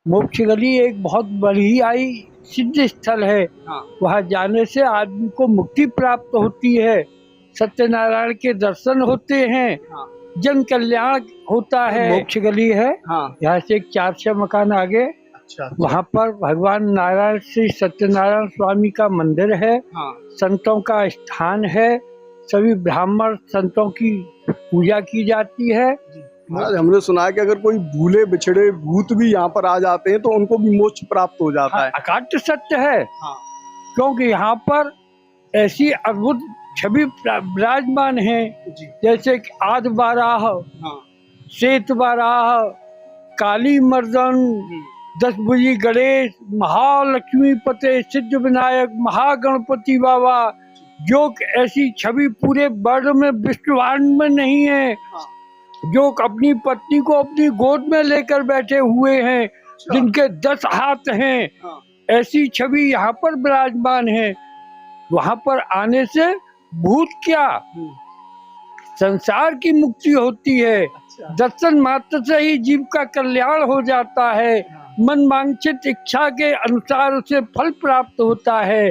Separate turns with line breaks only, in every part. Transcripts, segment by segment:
मोक्ष गली एक बहुत बढ़ियाई सिद्ध स्थल है।
हाँ।
वहाँ जाने से आदमी को मुक्ति प्राप्त होती है, सत्यनारायण के दर्शन होते हैं,
हाँ।
जन कल्याण होता है। मोक्ष गली है,
हाँ।
यहाँ से 4-6 मकान आगे।
अच्छा।
वहाँ पर भगवान नारायण श्री सत्यनारायण स्वामी का मंदिर है।
हाँ।
संतों का स्थान है, सभी ब्राह्मण संतों की पूजा की जाती है।
महाराज, हमने सुना है कि अगर कोई भूले बिछड़े भूत भी यहाँ पर आ जाते हैं तो उनको भी मोक्ष प्राप्त हो जाता है।
अकाट्य सत्य है।
हाँ।
क्योंकि यहाँ पर ऐसी अद्भुत छवि विराजमान है, जैसे कि आदि बाराह,
हाँ।
श्वेत बाराह, काली मर्दन, दशभुजी गणेश, महालक्ष्मी पते, सिद्ध विनायक, महागणपति बाबा, जो ऐसी छवि पूरे वर्ल्ड में विश्वब्रह्मांड में नहीं है।
हाँ।
जो अपनी पत्नी को अपनी गोद में लेकर बैठे हुए हैं, जिनके 10 हाथ हैं।
हाँ।
ऐसी छवि यहाँ पर विराजमान है। वहाँ पर आने से भूत क्या, संसार की मुक्ति होती है।
अच्छा।
दर्शन मात्र से ही जीव का कल्याण हो जाता है। मन वांछित इच्छा के अनुसार उसे फल प्राप्त होता है।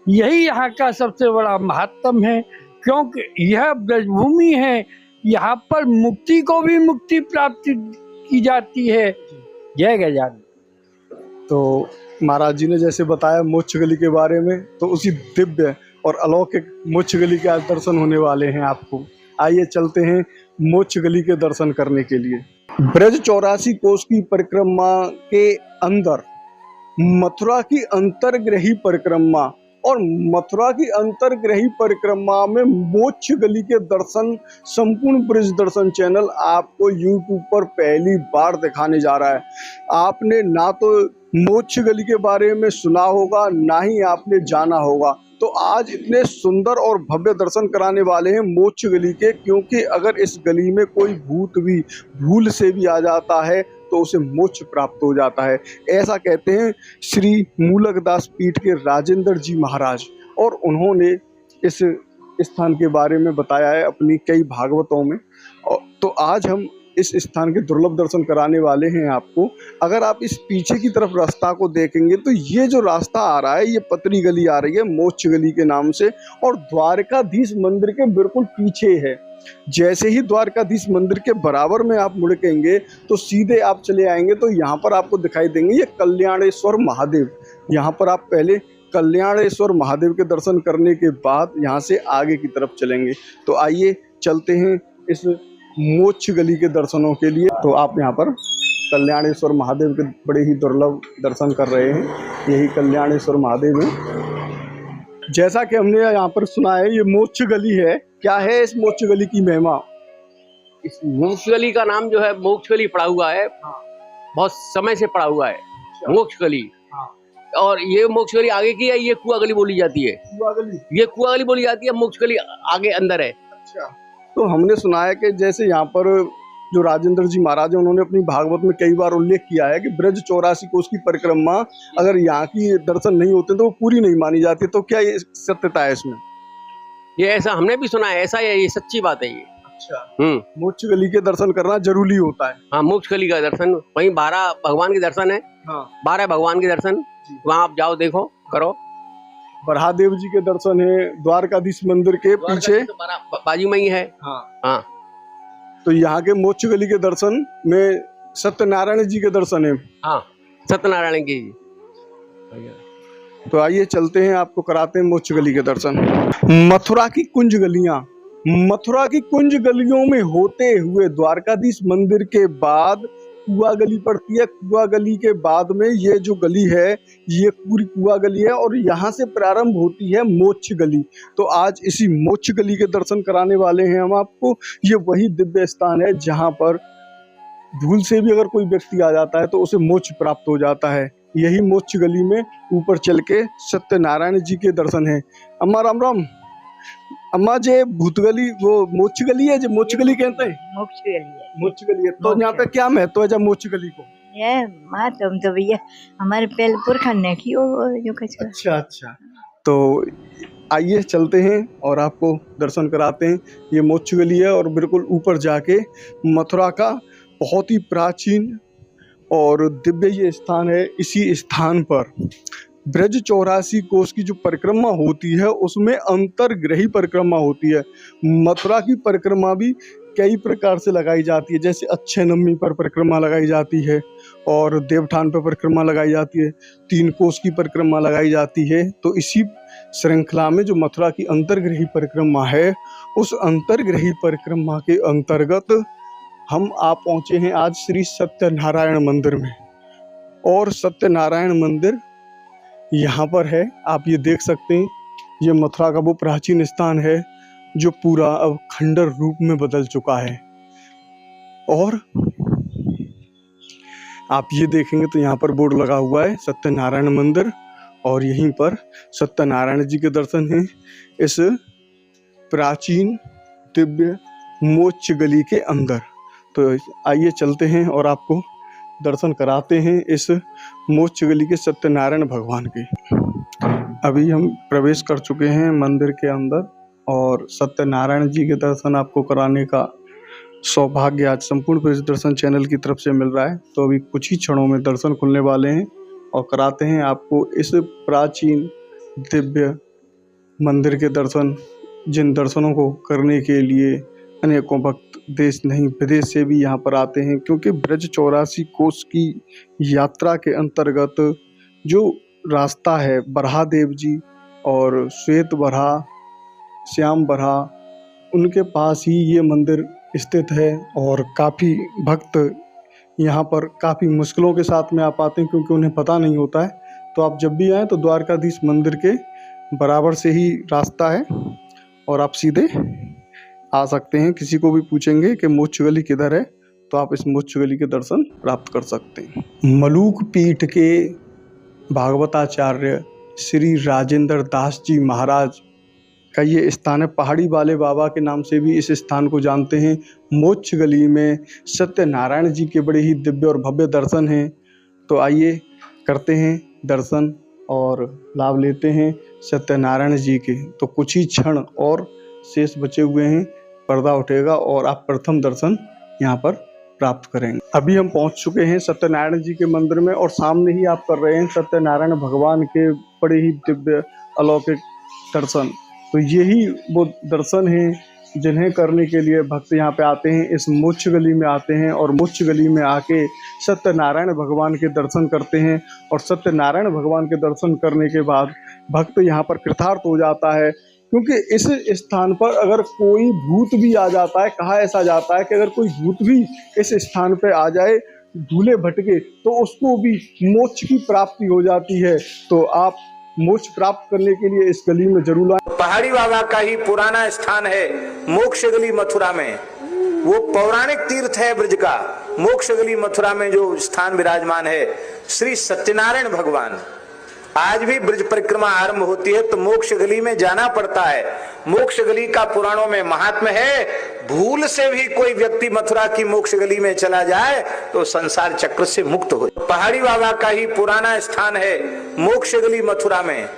यही यहाँ का सबसे बड़ा महत्व है, क्योंकि यह ब्रजभूमि है। यहाँ पर मुक्ति को भी मुक्ति प्राप्त की जाती है। जय गजानन।
तो महाराज जी ने जैसे बताया मोक्ष गली के बारे में, तो उसी दिव्य और अलौकिक मोक्ष गली के आज दर्शन होने वाले हैं आपको। आइए चलते हैं मोक्ष गली के दर्शन करने के लिए। ब्रज 84 कोस की परिक्रमा के अंदर मथुरा की अंतर्ग्रही परिक्रमा, और मथुरा की अंतर्ग्रही परिक्रमा में मोक्ष गली के दर्शन संपूर्ण ब्रज दर्शन चैनल आपको YouTube पर पहली बार दिखाने जा रहा है। आपने ना तो मोक्ष गली के बारे में सुना होगा, ना ही आपने जाना होगा। तो आज इतने सुंदर और भव्य दर्शन कराने वाले हैं मोक्ष गली के, क्योंकि अगर इस गली में कोई भूत भी भूल से भी आ जाता है तो उसे मोक्ष प्राप्त हो जाता है। ऐसा कहते हैं श्री मूलकदास पीठ के राजेंद्र जी महाराज, और उन्होंने इस स्थान के बारे में बताया है अपनी कई भागवतों में। तो आज हम इस स्थान के दुर्लभ दर्शन कराने वाले हैं आपको। अगर आप इस पीछे की तरफ रास्ता को देखेंगे तो ये जो रास्ता आ रहा है, ये पतरी गली आ रही है मोक्ष गली के नाम से, और द्वारकाधीश मंदिर के बिल्कुल पीछे है। जैसे ही द्वारकाधीश मंदिर के बराबर में आप मुड़केंगे तो सीधे आप चले आएंगे तो यहाँ पर आपको दिखाई देंगे ये कल्याणेश्वर महादेव। यहाँ पर आप पहले कल्याणेश्वर महादेव के दर्शन करने के बाद यहाँ से आगे की तरफ चलेंगे। तो आइए चलते हैं इस मोक्ष गली के दर्शनों के लिए। तो आप यहाँ पर कल्याणेश्वर महादेव के बड़े ही दुर्लभ दर्शन कर रहे हैं। यही कल्याणेश्वर महादेव है। जैसा कि हमने यहाँ पर सुना है, ये मोक्ष गली है। क्या है इस मोक्ष गली की महिमा?
इस मोक्ष गली का नाम जो है मोक्ष गली पड़ा हुआ है।
हाँ।
बहुत समय से पड़ा हुआ है मोक्ष गली।
हाँ।
और ये मोक्ष गली आगे की है, ये कुआ गली बोली जाती है।
कुआ गली?
ये कुआ गली बोली जाती है, मोक्ष गली आगे अंदर है।
अच्छा। तो हमने सुना है कि जैसे यहाँ पर जो राजेंद्र जी महाराज है, उन्होंने अपनी भागवत में कई बार उल्लेख किया है कि ब्रज 84 कोस की परिक्रमा अगर यहाँ की दर्शन नहीं होते तो वो पूरी नहीं मानी जाती। तो क्या ये सत्यता है इसमें?
ये ऐसा हमने भी सुना है, ऐसा है, ये सच्ची बात है ये।
अच्छा। मोक्ष गली के दर्शन करना जरूरी होता है।
हाँ, मोक्ष गली का दर्शन, वहीं 12 भगवान के दर्शन है।
हाँ।
12 भगवान के दर्शन, वहाँ आप जाओ, देखो, करो।
बरहादेव जी के दर्शन है द्वारकाधीश मंदिर के पीछे,
तो बाजू में ही है।
हाँ।
हाँ।
तो यहाँ के मोक्ष गली के दर्शन में सत्यनारायण जी के दर्शन है।
हाँ, सत्यनारायण की।
तो आइए चलते हैं, आपको कराते हैं मोक्ष गली के दर्शन। मथुरा की कुंज गलियां, मथुरा की कुंज गलियों में होते हुए द्वारकाधीश मंदिर के बाद कुआ गली पड़ती है। कुआ गली के बाद में ये जो गली है, ये पूरी कुआ गली है, और यहाँ से प्रारंभ होती है मोक्ष गली। तो आज इसी मोक्ष गली के दर्शन कराने वाले हैं हम आपको। ये वही दिव्य स्थान है जहाँ पर भूल से भी अगर कोई व्यक्ति आ जाता है तो उसे मोक्ष प्राप्त हो जाता है। यही मोक्ष गली में ऊपर चल के सत्यनारायण जी के दर्शन है। अम्मा राम राम। अम्मा, जे भूत गली वो मोक्ष गली है, जो मोक्ष गली कहते हैं?
मोक्ष गली है।
मोक्ष गली है। तो यहाँ पे क्या महत्व है जब मोक्ष गली को?
ये माँ तुम तो भैया हमारे पहले पुरखा ने की जो कुछ।
अच्छा अच्छा। तो आइए चलते हैं और आपको दर्शन कराते हैं। ये मोक्ष गली है, और बिल्कुल ऊपर जाके मथुरा का बहुत ही प्राचीन और दिव्य ये स्थान है। इसी स्थान पर ब्रज 84 कोस की जो परिक्रमा होती है उसमें अंतर्ग्रही परिक्रमा होती है। मथुरा की परिक्रमा भी कई प्रकार से लगाई जाती है, जैसे अक्षय नवमी पर परिक्रमा लगाई जाती है और देवठान पर परिक्रमा लगाई जाती है, 3 कोस की परिक्रमा लगाई जाती है। तो इसी श्रृंखला में जो मथुरा की अंतर्ग्रही परिक्रमा है, उस अंतर्ग्रही परिक्रमा के अंतर्गत हम आप पहुँचे हैं आज श्री सत्यनारायण मंदिर में। और सत्यनारायण मंदिर यहाँ पर है, आप ये देख सकते हैं। ये मथुरा का वो प्राचीन स्थान है जो पूरा अब खंडर रूप में बदल चुका है। और आप ये देखेंगे तो यहाँ पर बोर्ड लगा हुआ है सत्यनारायण मंदिर, और यहीं पर सत्यनारायण जी के दर्शन हैं इस प्राचीन दिव्य मोक्ष गली के अंदर। तो आइए चलते हैं और आपको दर्शन कराते हैं इस मोक्ष गली के सत्यनारायण भगवान के। अभी हम प्रवेश कर चुके हैं मंदिर के अंदर और सत्यनारायण जी के दर्शन आपको कराने का सौभाग्य आज संपूर्ण ब्रज दर्शन चैनल की तरफ से मिल रहा है। तो अभी कुछ ही क्षणों में दर्शन खुलने वाले हैं और कराते हैं आपको इस प्राचीन दिव्य मंदिर के दर्शन, जिन दर्शनों को करने के लिए अनेकों भक्त देश नहीं विदेश से भी यहाँ पर आते हैं, क्योंकि ब्रज 84 कोस की यात्रा के अंतर्गत जो रास्ता है, बरहा देव जी और श्वेत बरहा, श्याम बरहा, उनके पास ही ये मंदिर स्थित है। और काफ़ी भक्त यहाँ पर काफ़ी मुश्किलों के साथ में आ पाते हैं, क्योंकि उन्हें पता नहीं होता है। तो आप जब भी आएँ तो द्वारकाधीश मंदिर के बराबर से ही रास्ता है और आप सीधे आ सकते हैं। किसी को भी पूछेंगे कि मोक्ष गली किधर है तो आप इस मोक्ष गली के दर्शन प्राप्त कर सकते हैं। मलूक पीठ के भागवताचार्य श्री राजेंद्र दास जी महाराज का ये स्थान है। पहाड़ी वाले बाबा के नाम से भी इस स्थान को जानते हैं। मोक्ष गली में सत्यनारायण जी के बड़े ही दिव्य और भव्य दर्शन हैं। तो आइए करते हैं दर्शन और लाभ लेते हैं सत्यनारायण जी के। तो कुछ ही क्षण और शेष बचे हुए हैं, पर्दा उठेगा और आप प्रथम दर्शन यहाँ पर प्राप्त करेंगे। अभी हम पहुँच चुके हैं सत्यनारायण जी के मंदिर में और सामने ही आप कर रहे हैं सत्यनारायण भगवान के बड़े ही दिव्य अलौकिक दर्शन। तो यही वो दर्शन हैं जिन्हें करने के लिए भक्त यहाँ पे आते हैं, इस मोक्ष गली में आते हैं और मोक्ष गली में आके सत्यनारायण भगवान के दर्शन करते हैं। और सत्यनारायण भगवान के दर्शन करने के बाद भक्त यहाँ पर कृतार्थ हो जाता है, क्योंकि इस स्थान पर अगर कोई भूत भी आ जाता है, कहा ऐसा जाता है कि अगर कोई भूत भी इस स्थान पे आ जाए भूले भटके तो उसको भी मोक्ष की प्राप्ति हो जाती है। तो आप मोक्ष प्राप्त करने के लिए इस गली में जरूर आए।
पहाड़ी बाबा का ही पुराना स्थान है मोक्ष गली मथुरा में। वो पौराणिक तीर्थ है ब्रज का। मोक्ष गली मथुरा में जो स्थान विराजमान है श्री सत्यनारायण भगवान। आज भी ब्रज परिक्रमा आरंभ होती है तो मोक्ष गली में जाना पड़ता है। मोक्ष गली का पुराणों में महात्म्य है। भूल से भी कोई व्यक्ति मथुरा की मोक्ष गली में चला जाए तो संसार चक्र से मुक्त हो जाए। पहाड़ी बाबा का ही पुराना स्थान है मोक्ष गली मथुरा में।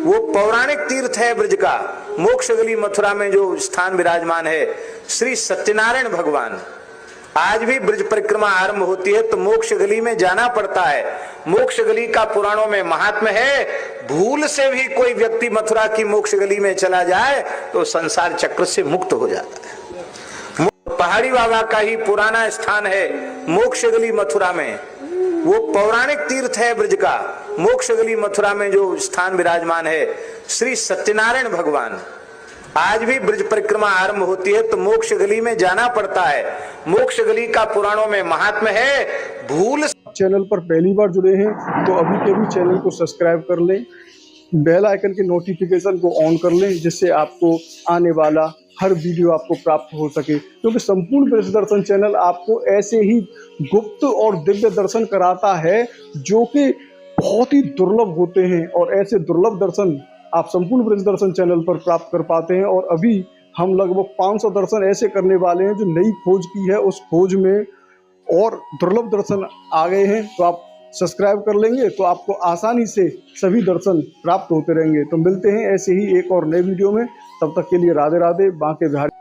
वो पौराणिक तीर्थ है ब्रज का। मोक्ष गली मथुरा में जो स्थान विराजमान है श्री सत्यनारायण भगवान। आज भी ब्रज परिक्रमा आरंभ होती है तो मोक्ष गली में जाना पड़ता है। मोक्ष गली का पुराणों में महात्म्य है। भूल से भी कोई व्यक्ति मथुरा की मोक्ष गली में चला जाए तो संसार चक्र से मुक्त हो जाता है। पहाड़ी बाबा का ही पुराना स्थान है मोक्ष गली मथुरा में। वो पौराणिक तीर्थ है ब्रज का। मोक्ष गली मथुरा में जो स्थान विराजमान है श्री सत्यनारायण भगवान। आज भी ब्रज परिक्रमा आरंभ होती है तो मोक्ष गली में जाना पड़ता है। मोक्ष गली का पुराणों में महात्म्य है। भूल
चैनल पर पहली बार जुड़े हैं तो अभी के भी चैनल को सब्सक्राइब कर लें, बेल आइकन के नोटिफिकेशन को ऑन कर लें, जिससे आपको आने वाला हर वीडियो आपको प्राप्त हो सके। क्योंकि संपूर्ण ब्रज दर्शन चैनल आपको ऐसे ही गुप्त और दिव्य दर्शन कराता है जो कि बहुत ही दुर्लभ होते हैं, और ऐसे दुर्लभ दर्शन आप संपूर्ण ब्रज दर्शन चैनल पर प्राप्त कर पाते हैं। और अभी हम लगभग 500 दर्शन ऐसे करने वाले हैं जो नई खोज की है। उस खोज में और दुर्लभ दर्शन आ गए हैं, तो आप सब्सक्राइब कर लेंगे तो आपको आसानी से सभी दर्शन प्राप्त होते रहेंगे। तो मिलते हैं ऐसे ही एक और नए वीडियो में। तब तक के लिए राधे राधे। बांके बिहारी।